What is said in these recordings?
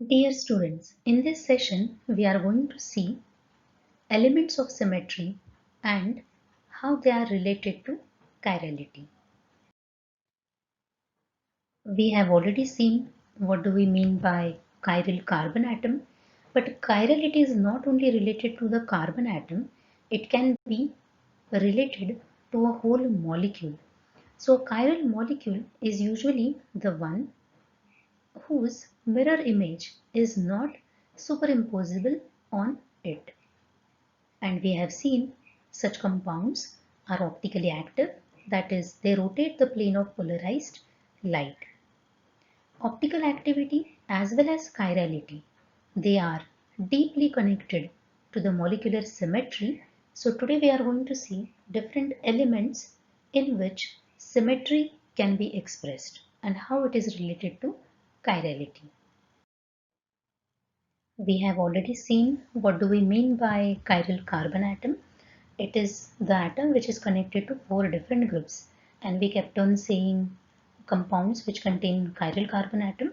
Dear students, in this session we are going to see elements of symmetry and how they are related to chirality. We have already seen what do we mean by chiral carbon atom, but chirality is not only related to the carbon atom, it can be related to a whole molecule. So chiral molecule is usually the one whose mirror image is not superimposable on it. And we have seen such compounds are optically active, that is, they rotate the plane of polarized light. Optical activity as well as chirality, they are deeply connected to the molecular symmetry. So today we are going to see different elements in which symmetry can be expressed and how it is related to chirality. We have already seen what do we mean by chiral carbon atom. It is the atom which is connected to four different groups, and we kept on saying compounds which contain chiral carbon atom,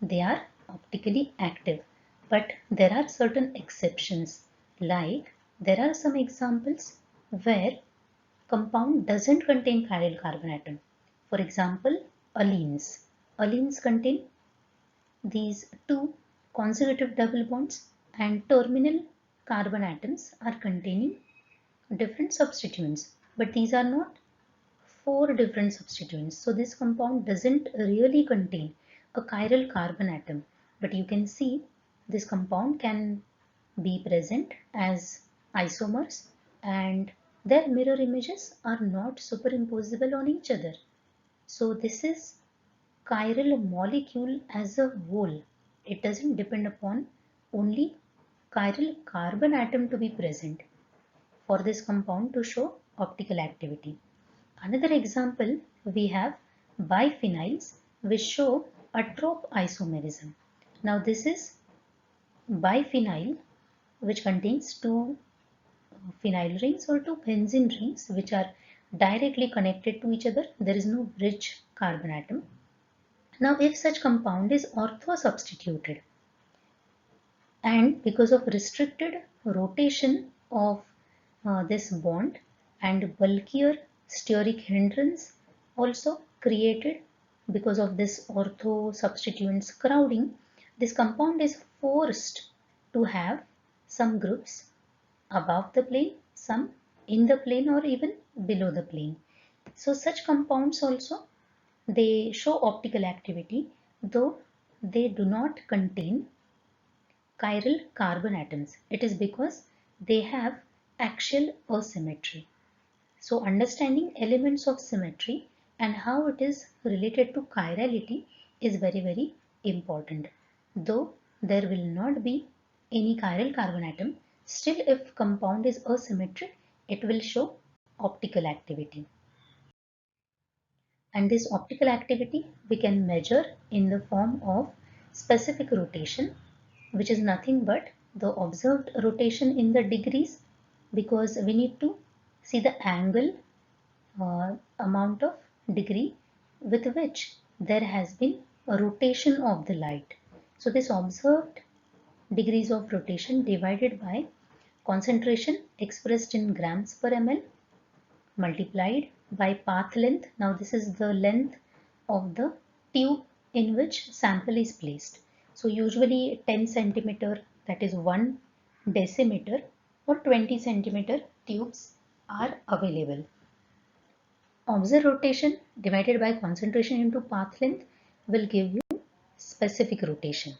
they are optically active. But there are certain exceptions, like there are some examples where compound doesn't contain chiral carbon atom. For example, allenes. Allenes contain these two consecutive double bonds, and terminal carbon atoms are containing different substituents, but these are not four different substituents. So this compound doesn't really contain a chiral carbon atom, but you can see this compound can be present as isomers and their mirror images are not superimposable on each other. So this is chiral molecule as a whole. It doesn't depend upon only chiral carbon atom to be present for this compound to show optical activity. Another example, we have biphenyls which show a trop isomerism. Now this is biphenyl which contains two phenyl rings or two benzene rings which are directly connected to each other. There is no bridge carbon atom. Now if such compound is ortho-substituted and because of restricted rotation of this bond and bulkier steric hindrance also created because of this ortho substituents crowding, this compound is forced to have some groups above the plane, some in the plane or even below the plane. So such compounds also, they show optical activity though they do not contain chiral carbon atoms. It is because they have axial asymmetry. So understanding elements of symmetry and how it is related to chirality is very important. Though there will not be any chiral carbon atom, still if compound is asymmetric, it will show optical activity. And this optical activity we can measure in the form of specific rotation, which is nothing but the observed rotation in the degrees, because we need to see the angle amount of degree with which there has been a rotation of the light. So this observed degrees of rotation divided by concentration expressed in grams per ml multiplied by path length. Now this is the length of the tube in which sample is placed. So usually 10 centimeter, that is 1 decimeter, or 20 centimeter tubes are available. Observed rotation divided by concentration into path length will give you specific rotation.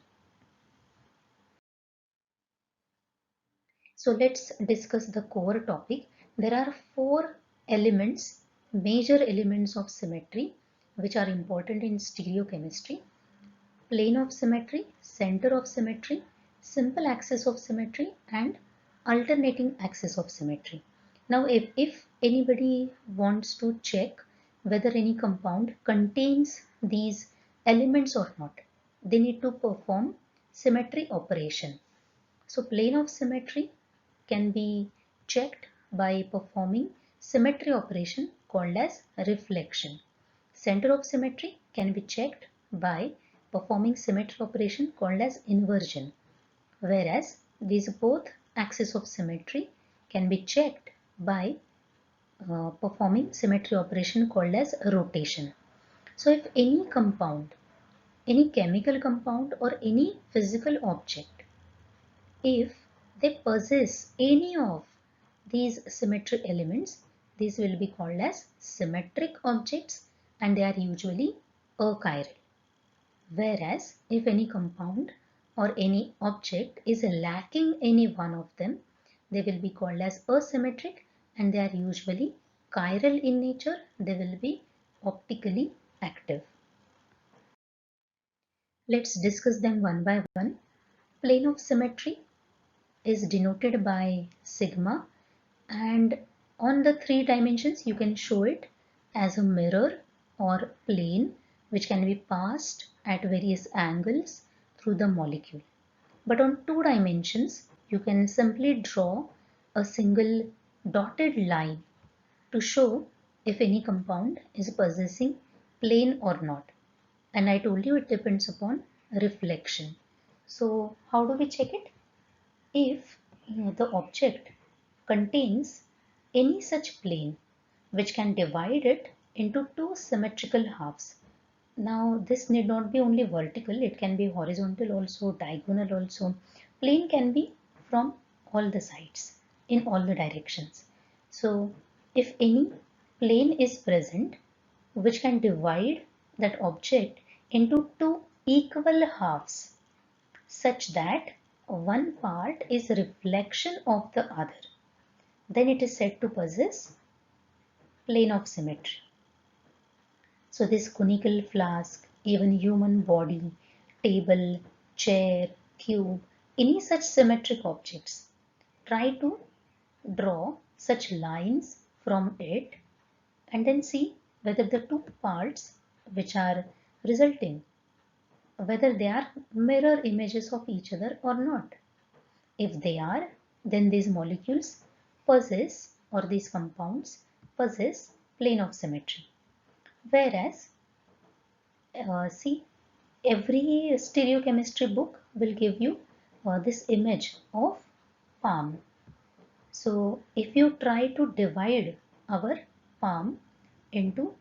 So let's discuss the core topic. There are four elements, major elements of symmetry, which are important in stereochemistry: plane of symmetry, center of symmetry, simple axis of symmetry, and alternating axis of symmetry. Now if anybody wants to check whether any compound contains these elements or not, they need to perform symmetry operation. So plane of symmetry can be checked by performing symmetry operation called as reflection. Center of symmetry can be checked by performing symmetry operation called as inversion, whereas these both axes of symmetry can be checked by performing symmetry operation called as rotation. So if any compound, any chemical compound or any physical object, if they possess any of these symmetry elements, these will be called as symmetric objects and they are usually achiral. Whereas if any compound or any object is lacking any one of them, they will be called as asymmetric and they are usually chiral in nature. They will be optically active. Let's discuss them one by one. Plane of symmetry is denoted by sigma, and on the 3 dimensions you can show it as a mirror or plane which can be passed at various angles through the molecule. But on 2 dimensions you can simply draw a single dotted line to show if any compound is possessing plane or not. And I told you it depends upon reflection. So how do we check it? If the object contains any such plane which can divide it into two symmetrical halves. Now this need not be only vertical, it can be horizontal also, diagonal also. Plane can be from all the sides, in all the directions. So if any plane is present which can divide that object into two equal halves, such that one part is a reflection of the other, then it is said to possess plane of symmetry. So this conical flask, even human body, table, chair, cube, any such symmetric objects, try to draw such lines from it and then see whether the two parts which are resulting, whether they are mirror images of each other or not. If they are, then these molecules possess, or these compounds possess plane of symmetry. Whereas, see, every stereochemistry book will give you this image of palm. So if you try to divide our palm into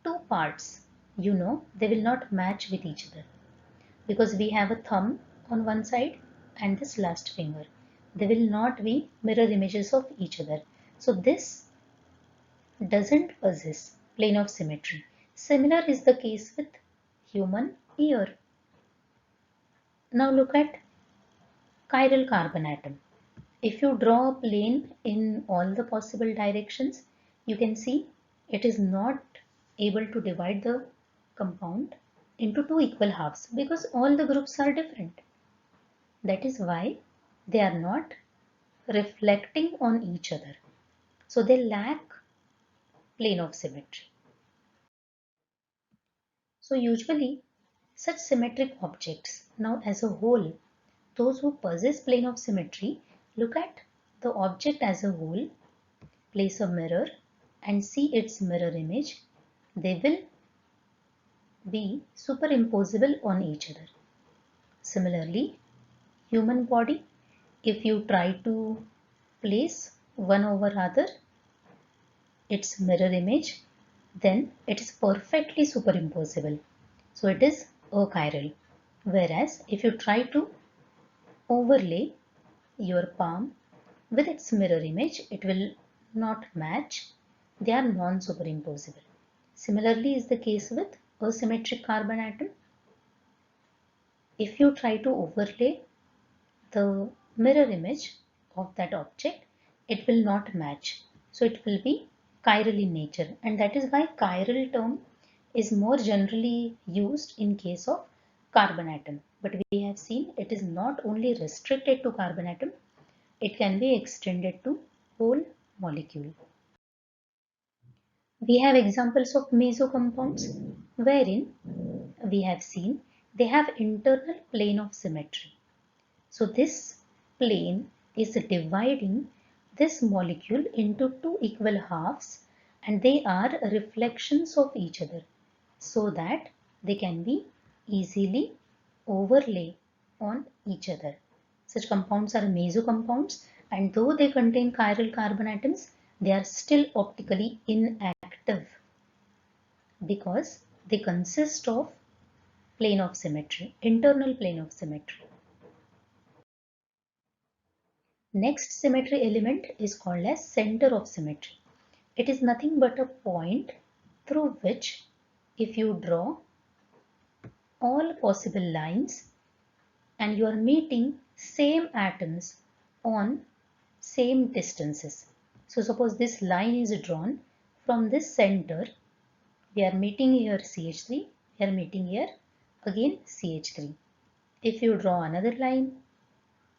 two parts, you know they will not match with each other, because we have a thumb on one side and this last finger. They will not be mirror images of each other. So this doesn't possess plane of symmetry. Similar is the case with human ear. Now look at chiral carbon atom. If you draw a plane in all the possible directions, you can see it is not able to divide the compound into two equal halves because all the groups are different. That is why they are not reflecting on each other. So they lack plane of symmetry. So usually such symmetric objects, now as a whole, those who possess plane of symmetry look at the object as a whole, place a mirror and see its mirror image. They will be superimposable on each other. Similarly, human body, if you try to place one over other its mirror image, then it is perfectly superimposable. So it is achiral. Whereas if you try to overlay your palm with its mirror image, it will not match. They are non-superimposable. Similarly is the case with asymmetric carbon atom. If you try to overlay the mirror image of that object, it will not match. So it will be chiral in nature, and that is why chiral term is more generally used in case of carbon atom. But we have seen it is not only restricted to carbon atom, it can be extended to whole molecule. We have examples of meso compounds wherein we have seen they have internal plane of symmetry. So this plane is dividing this molecule into two equal halves and they are reflections of each other so that they can be easily overlay on each other. Such compounds are mesocompounds, and though they contain chiral carbon atoms, they are still optically inactive because they consist of plane of symmetry, internal plane of symmetry. Next symmetry element is called as center of symmetry. It is nothing but a point through which, if you draw all possible lines and you are meeting same atoms on same distances. So suppose this line is drawn from this center. We are meeting here CH3, we are meeting here again CH3. If you draw another line,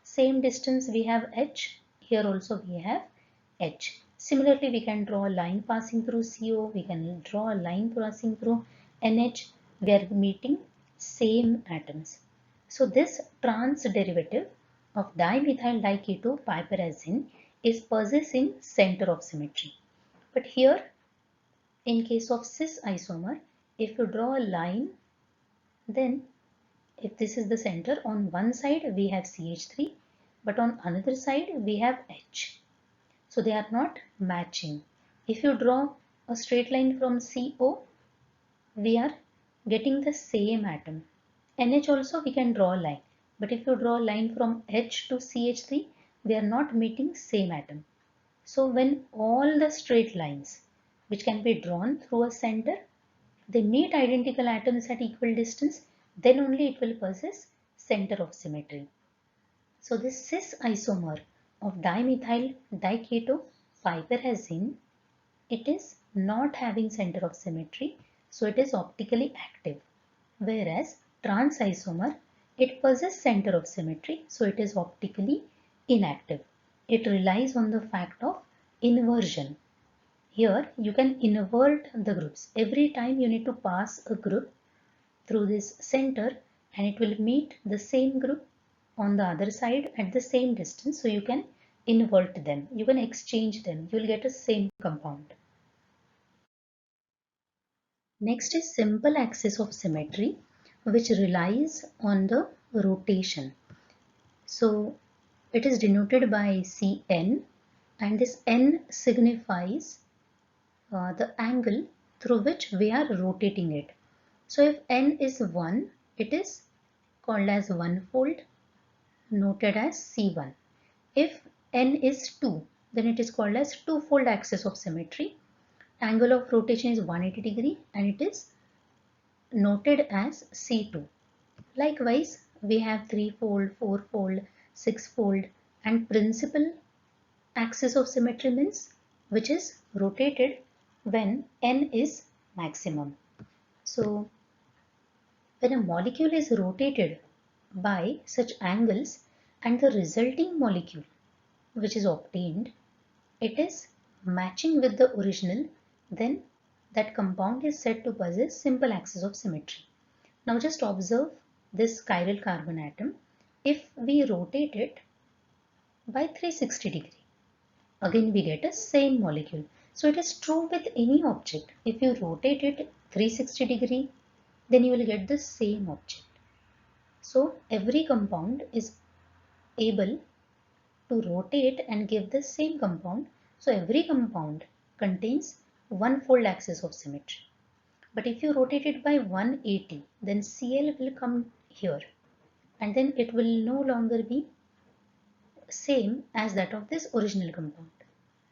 same distance we have H, here also we have H. Similarly, we can draw a line passing through CO, we can draw a line passing through NH. We are meeting same atoms. So this trans derivative of dimethyl diketo piperazine is possessing center of symmetry. But here, in case of cis isomer, if you draw a line, then if this is the center, on one side we have CH3, but on another side we have H. So they are not matching. If you draw a straight line from CO, we are getting the same atom. NH also we can draw a line. But if you draw a line from H to CH3, we are not meeting same atom. So when all the straight lines which can be drawn through a center, they meet identical atoms at equal distance, then only it will possess center of symmetry. So this cis isomer of dimethyl diketo piperazine, it is not having center of symmetry, so it is optically active. Whereas trans isomer, it possesses center of symmetry, so it is optically inactive. It relies on the fact of inversion. Here you can invert the groups. Every time you need to pass a group through this center and it will meet the same group on the other side at the same distance. So you can invert them, you can exchange them, you will get a same compound. Next is simple axis of symmetry, which relies on the rotation. So it is denoted by Cn, and this n signifies the angle through which we are rotating it. So if n is 1, it is called as one-fold, noted as C1. If n is 2, then it is called as two-fold axis of symmetry. Angle of rotation is 180 degree and it is noted as C2. Likewise, we have three-fold, four-fold, six-fold, and principal axis of symmetry means which is rotated when n is maximum. So when a molecule is rotated by such angles and the resulting molecule which is obtained, it is matching with the original, then that compound is said to possess simple axis of symmetry. Now just observe this chiral carbon atom. If we rotate it by 360 degree, again we get a same molecule. So it is true with any object. If you rotate it 360 degree, then you will get the same object. So every compound is able to rotate and give the same compound. So every compound contains one-fold axis of symmetry. But if you rotate it by 180, then Cl will come here and then it will no longer be same as that of this original compound.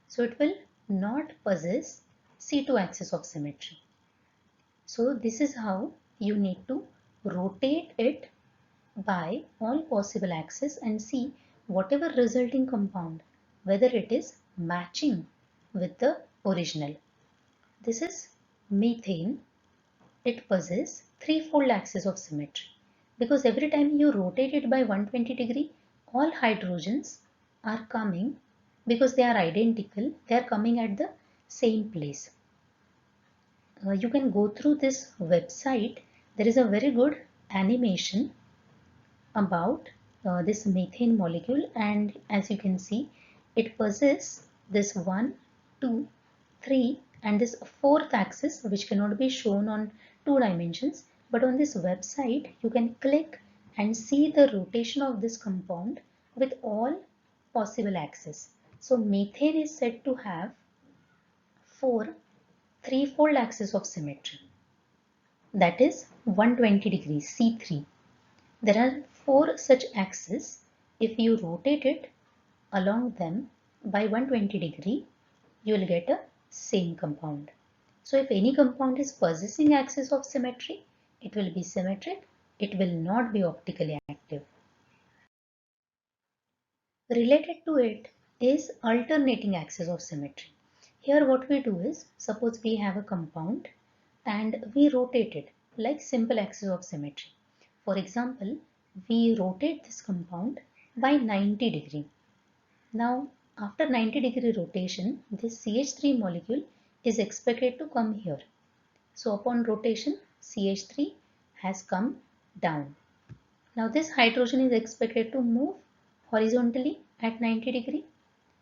So it will not possess C2 axis of symmetry. So this is how you need to rotate it by all possible axes and see whatever resulting compound, whether it is matching with the original. This is methane. It possesses threefold axis of symmetry because every time you rotate it by 120 degree, all hydrogens are coming because they are identical. They are coming at the same place. You can go through this website. There is a very good animation about this methane molecule, and as you can see, it possesses this 1, 2, 3 and this fourth axis which cannot be shown on two dimensions, But on this website, you can click and see the rotation of this compound with all possible axes. So methane is said to have 4 threefold axis of symmetry. That is 120 degrees C3. There are 4 such axes. If you rotate it along them by 120 degree, you will get a same compound. So if any compound is possessing axis of symmetry, it will be symmetric. It will not be optically active. Related to it is alternating axis of symmetry. Here what we do is, suppose we have a compound and we rotate it like simple axis of symmetry. For example, we rotate this compound by 90 degree. Now, after 90-degree rotation, this CH3 molecule is expected to come here. So upon rotation, CH3 has come down. Now this hydrogen is expected to move horizontally at 90 degree.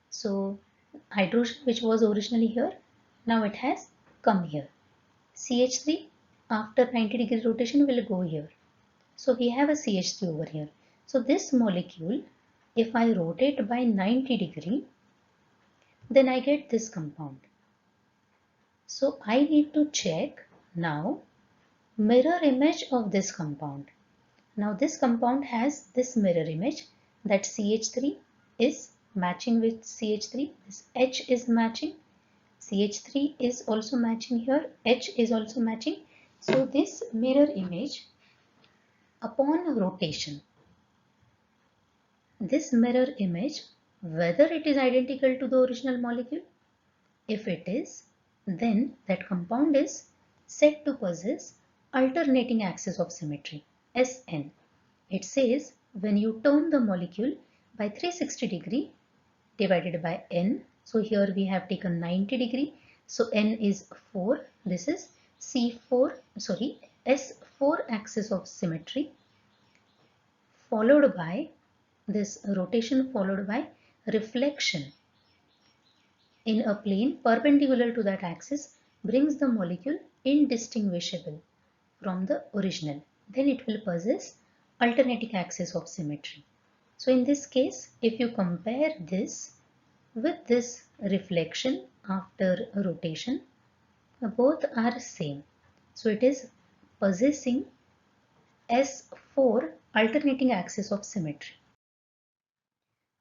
So hydrogen, which was originally here, now it has come here. CH3 after 90-degree rotation will go here. So we have a CH3 over here. So this molecule, if I rotate by 90 degree, then I get this compound. So I need to check now mirror image of this compound. Now this compound has this mirror image, that CH3 is matching with CH3, this H is matching, CH3 is also matching here, H is also matching. So this mirror image upon rotation, this mirror image, whether it is identical to the original molecule, if it is, then that compound is said to possess alternating axis of symmetry, SN. It says when you turn the molecule by 360 degree divided by N. So here we have taken 90 degree. So N is 4. This is S4 axis of symmetry, followed by this rotation, followed by reflection in a plane perpendicular to that axis, brings the molecule indistinguishable from the original. Then it will possess alternating axis of symmetry. So in this case, if you compare this with this reflection after rotation, both are same. So it is possessing S4 alternating axis of symmetry.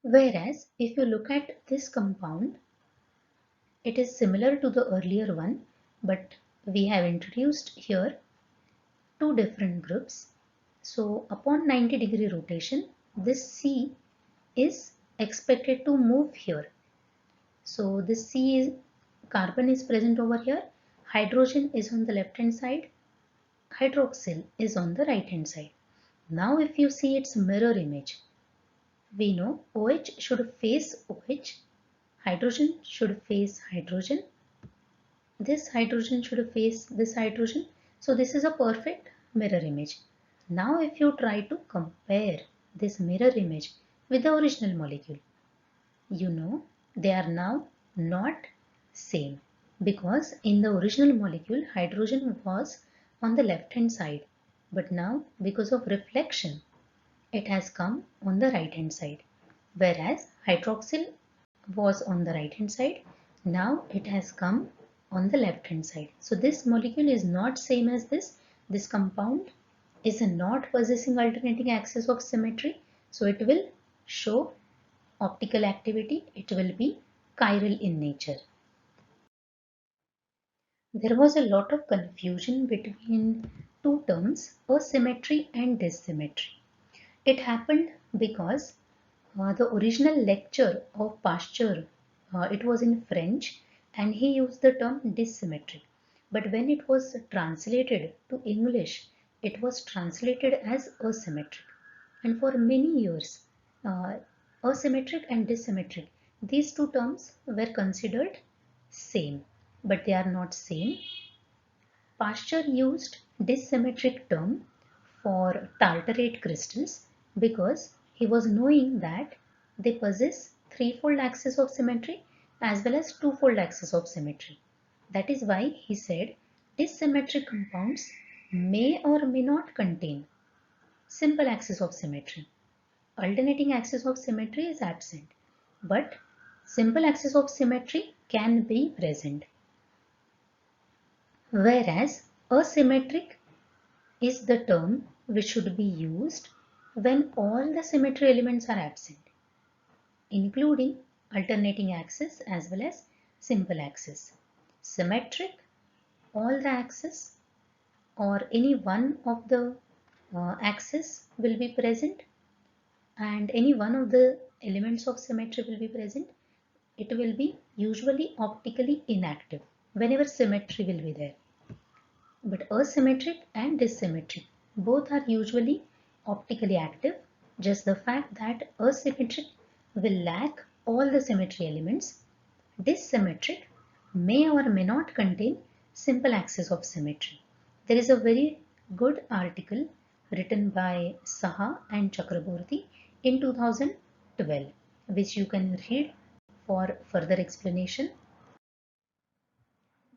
Whereas if you look at this compound, it is similar to the earlier one, but we have introduced here 2 different groups. So upon 90-degree rotation, this C is expected to move here. So this carbon is present over here, hydrogen is on the left hand side, hydroxyl is on the right hand side. Now if you see its mirror image, we know OH should face OH, hydrogen should face hydrogen, this hydrogen should face this hydrogen. So this is a perfect mirror image. Now if you try to compare this mirror image with the original molecule, you know they are now not same, because in the original molecule hydrogen was on the left hand side, but now because of reflection it has come on the right hand side, whereas hydroxyl was on the right hand side, now it has come on the left hand side. So this molecule is not same as this compound is not possessing alternating axis of symmetry, so it will show optical activity, it will be chiral in nature. There was a lot of confusion between two terms, asymmetry and dissymmetry. It happened because the original lecture of Pasteur, it was in French and he used the term dissymmetry. But when it was translated to English, it was translated as asymmetric. And for many years, uh, asymmetric and dissymmetric, these two terms were considered same, but they are not same. Pasteur used dissymmetric term for tartarate crystals because he was knowing that they possess threefold axis of symmetry as well as twofold axis of symmetry. That is why he said dissymmetric compounds may or may not contain simple axis of symmetry. Alternating axis of symmetry is absent, but simple axis of symmetry can be present. Whereas asymmetric is the term which should be used when all the symmetry elements are absent, including alternating axis as well as simple axis. Symmetric, all the axes or any one of the axis will be present and any one of the elements of symmetry will be present. It will be usually optically inactive whenever symmetry will be there. But asymmetric and dissymmetric both are usually optically active. Just the fact that asymmetric will lack all the symmetry elements. Dissymmetric may or may not contain simple axis of symmetry. There is a very good article written by Saha and Chakraborty in 2012, which you can read for further explanation.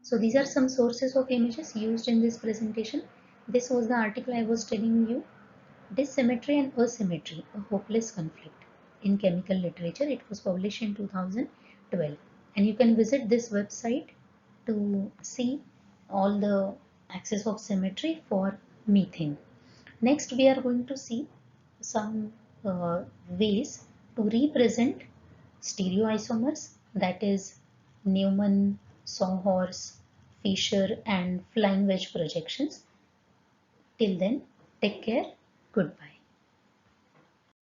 So these are some sources of images used in this presentation. This was the article I was telling you. Dissymmetry and asymmetry, a hopeless conflict in chemical literature. It was published in 2012. And you can visit this website to see all the axes of symmetry for methane. Next, we are going to see some ways to represent stereoisomers, that is Newman, Sawhorse, Fisher and flying wedge projections. Till then, take care. Goodbye.